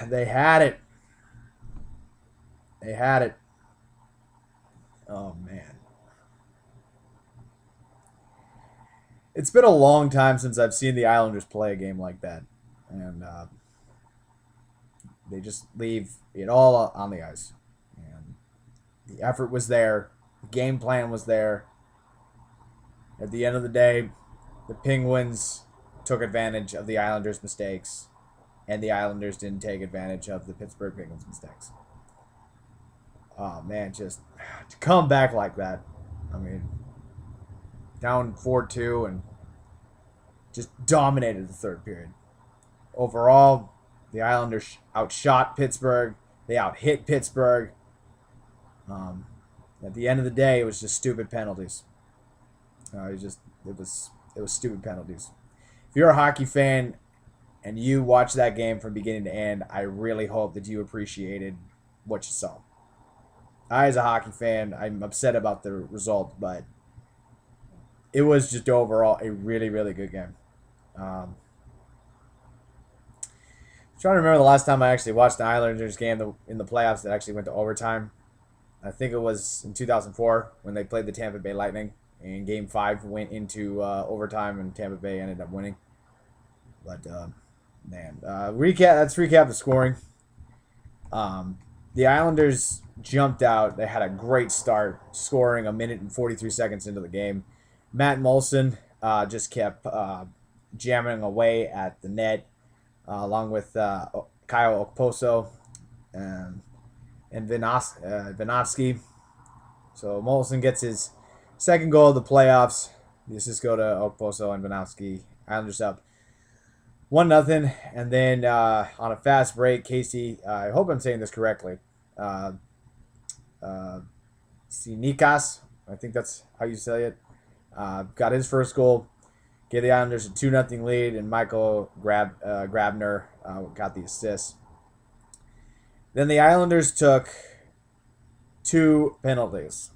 They had it. They had it. Oh man, it's been a long time since I've seen the Islanders play a game like that, and they just leave it all on the ice. And the effort was there, the game plan was there. At the end of the day, the Penguins took advantage of the Islanders' mistakes, and the Islanders didn't take advantage of the Pittsburgh Penguins' mistakes. Oh man, just to come back like that. I mean, down 4-2 and just dominated the third period. Overall, the Islanders outshot Pittsburgh. They outhit Pittsburgh. Um, at the end of the day, it was just stupid penalties. It was stupid penalties. If you're a hockey fan and you watch that game from beginning to end, I really hope that you appreciated what you saw. I, as a hockey fan, I'm upset about the result, but it was just overall a really, really good game. Um, I'm trying to remember the last time I actually watched the Islanders game in the playoffs that actually went to overtime. I think it was in 2004 when they played the Tampa Bay Lightning, and Game 5 went into overtime, and Tampa Bay ended up winning. But man, let's recap the scoring. The Islanders jumped out. They had a great start, scoring a minute and 43 seconds into the game. Matt Molson just kept jamming away at the net, along with Kyle Okposo and Vinovsky. So Molson gets his second goal of the playoffs. The assists go to Okposo and Vinovsky. Islanders up 1-0, and then on a fast break, Casey, I hope I'm saying this correctly, Sinikas, I think that's how you say it, got his first goal, gave the Islanders a 2-0 lead, and Michael Grabner got the assist. Then the Islanders took two penalties.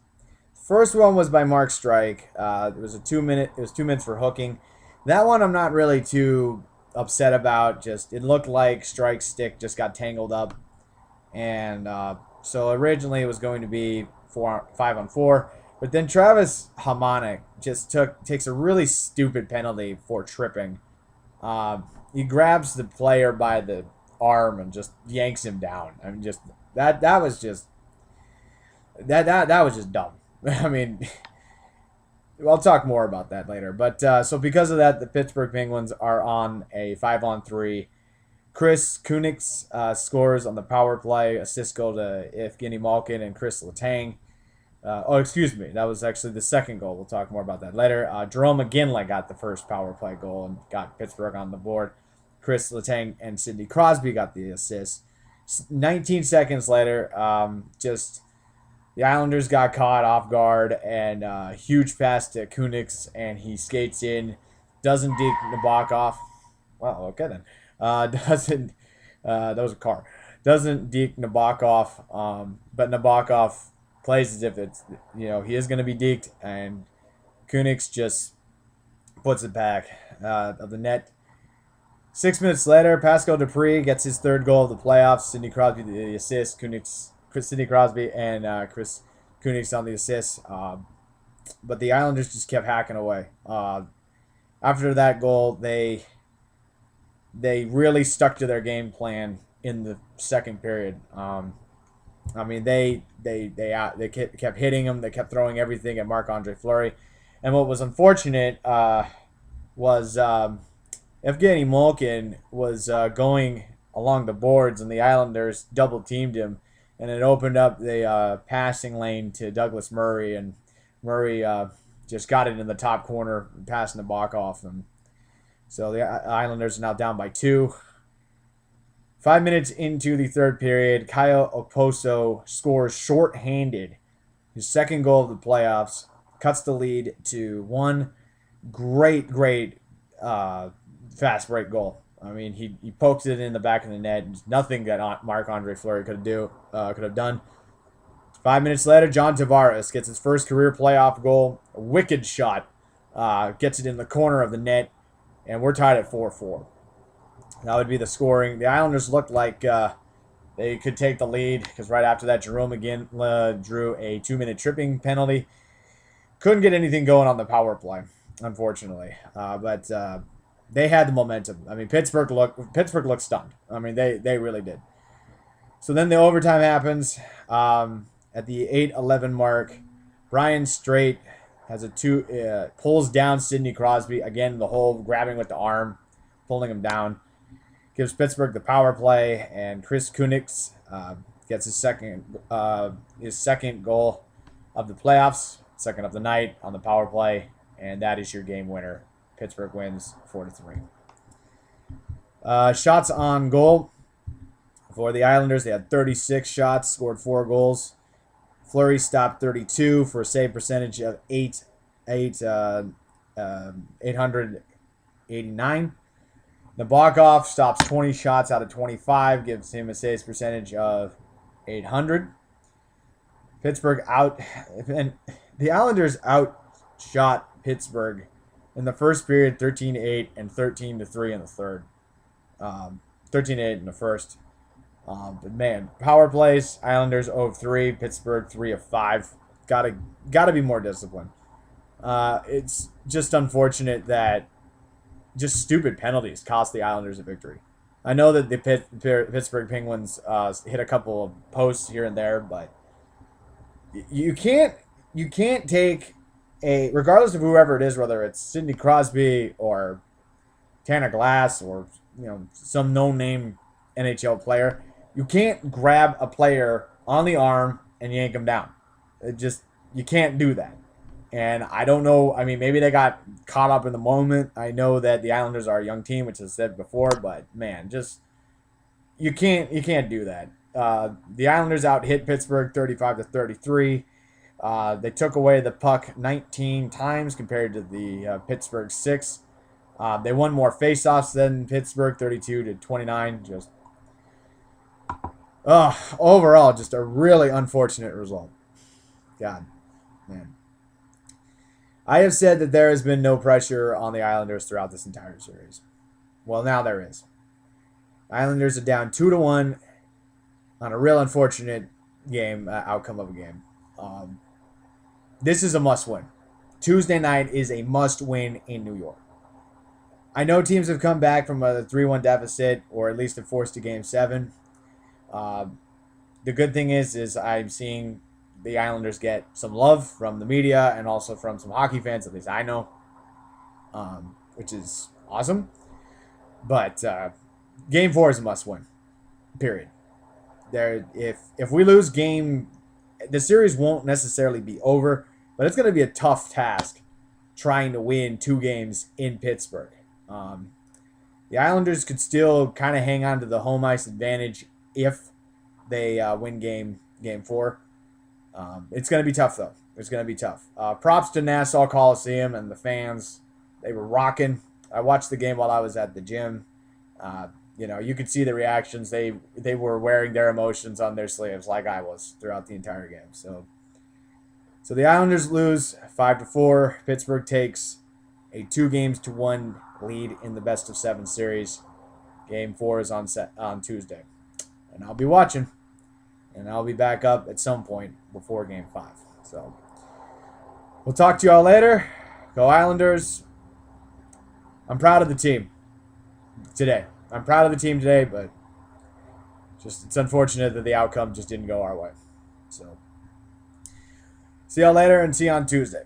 First one was by Mark Strike. It was 2 minutes for hooking. That one I'm not really too upset about. Just it looked like Strike's stick just got tangled up, and so originally it was going to be 5-on-4, but then Travis Hamonic just takes a really stupid penalty for tripping. He grabs the player by the arm and just yanks him down. I mean, just that was just that was just dumb. I mean, I'll talk more about that later. But so because of that, the Pittsburgh Penguins are on a 5-on-3. Chris Kunitz scores on the power play. Assist go to Evgeny Malkin and Chris Letang. Excuse me. That was actually the second goal. We'll talk more about that later. Jerome McGinley got the first power play goal and got Pittsburgh on the board. Chris Letang and Sidney Crosby got the assist. 19 seconds later, just the Islanders got caught off guard, and huge pass to Kunitz, and he skates in, doesn't deke Nabokov. Wow, okay then. Doesn't that was a car. Doesn't deke Nabokov, but Nabokov plays as if it's he is going to be deked, and Kunitz just puts it back of the net. 6 minutes later, Pascal Dupree gets his third goal of the playoffs. Sidney Crosby the assist. Sidney Crosby and Chris Kunitz on the assist. But the Islanders just kept hacking away. After that goal, they really stuck to their game plan in the second period. I mean, they kept hitting him. They kept throwing everything at Marc-Andre Fleury. And what was unfortunate was Evgeny Malkin was going along the boards, and the Islanders double teamed him, and it opened up the passing lane to Douglas Murray, and Murray just got it in the top corner, passing the block off them. So the Islanders are now down by 2. 5 minutes into the third period, Kyle Okposo scores shorthanded, his second goal of the playoffs, cuts the lead to 1. Great fast break goal. I mean, he pokes it in the back of the net. Nothing that Marc-Andre Fleury could have done. 5 minutes later, John Tavares gets his first career playoff goal. A wicked shot. Gets it in the corner of the net, and we're tied at 4-4. That would be the scoring. The Islanders looked like they could take the lead because right after that, Jerome again drew a 2-minute tripping penalty. Couldn't get anything going on the power play, unfortunately. But they had the momentum. I mean, Pittsburgh looked stunned. I mean, they really did. So then the overtime happens at the 8:11 mark. Brian Straight has pulls down Sidney Crosby again. The whole grabbing with the arm, pulling him down, gives Pittsburgh the power play, and Chris Kunitz gets his second goal of the playoffs, second of the night on the power play, and that is your game winner. Pittsburgh wins 4-3. Shots on goal for the Islanders. They had 36 shots, scored 4 goals. Fleury stopped 32 for a save percentage of 889. Nabokov stops 20 shots out of 25, gives him a save percentage of 800. Pittsburgh and the Islanders outshot Pittsburgh in the first period 13-8 and 13-3 in the third. 13-8 in the first. But man, power plays, Islanders 0-3, Pittsburgh 3-5. Gotta be more disciplined. It's just unfortunate that just stupid penalties cost the Islanders a victory. I know that the Pittsburgh Penguins hit a couple of posts here and there, but you can't take regardless of whoever it is, whether it's Sidney Crosby or Tanner Glass or some no-name NHL player, you can't grab a player on the arm and yank him down. You can't do that. And I don't know. I mean, maybe they got caught up in the moment. I know that the Islanders are a young team, which I said before, but man, you can't do that. The Islanders out-hit Pittsburgh 35-33. They took away the puck 19 times compared to the Pittsburgh 6. They won more faceoffs than Pittsburgh, 32-29. Overall, just a really unfortunate result. God, man. I have said that there has been no pressure on the Islanders throughout this entire series. Well, now there is. Islanders are down 2-1 on a real unfortunate outcome of a game. This is a must-win. Tuesday night is a must-win in New York. I know teams have come back from a 3-1 deficit, or at least have forced a Game 7. The good thing is I'm seeing the Islanders get some love from the media and also from some hockey fans, at least I know, which is awesome. But Game 4 is a must-win, period. If we lose the series won't necessarily be over, but it's going to be a tough task trying to win 2 games in Pittsburgh. The Islanders could still kind of hang on to the home ice advantage if they win Game 4. It's going to be tough, though. It's going to be tough. Props to Nassau Coliseum and the fans. They were rocking. I watched the game while I was at the gym. You could see the reactions. They were wearing their emotions on their sleeves like I was throughout the entire game. So the Islanders lose 5-4. Pittsburgh takes a 2-1 lead in the best-of-7 series. Game 4 is on Tuesday. And I'll be watching. And I'll be back up at some point before Game 5. So we'll talk to you all later. Go Islanders. I'm proud of the team today. But it's unfortunate that the outcome just didn't go our way. So see y'all later and see you on Tuesday.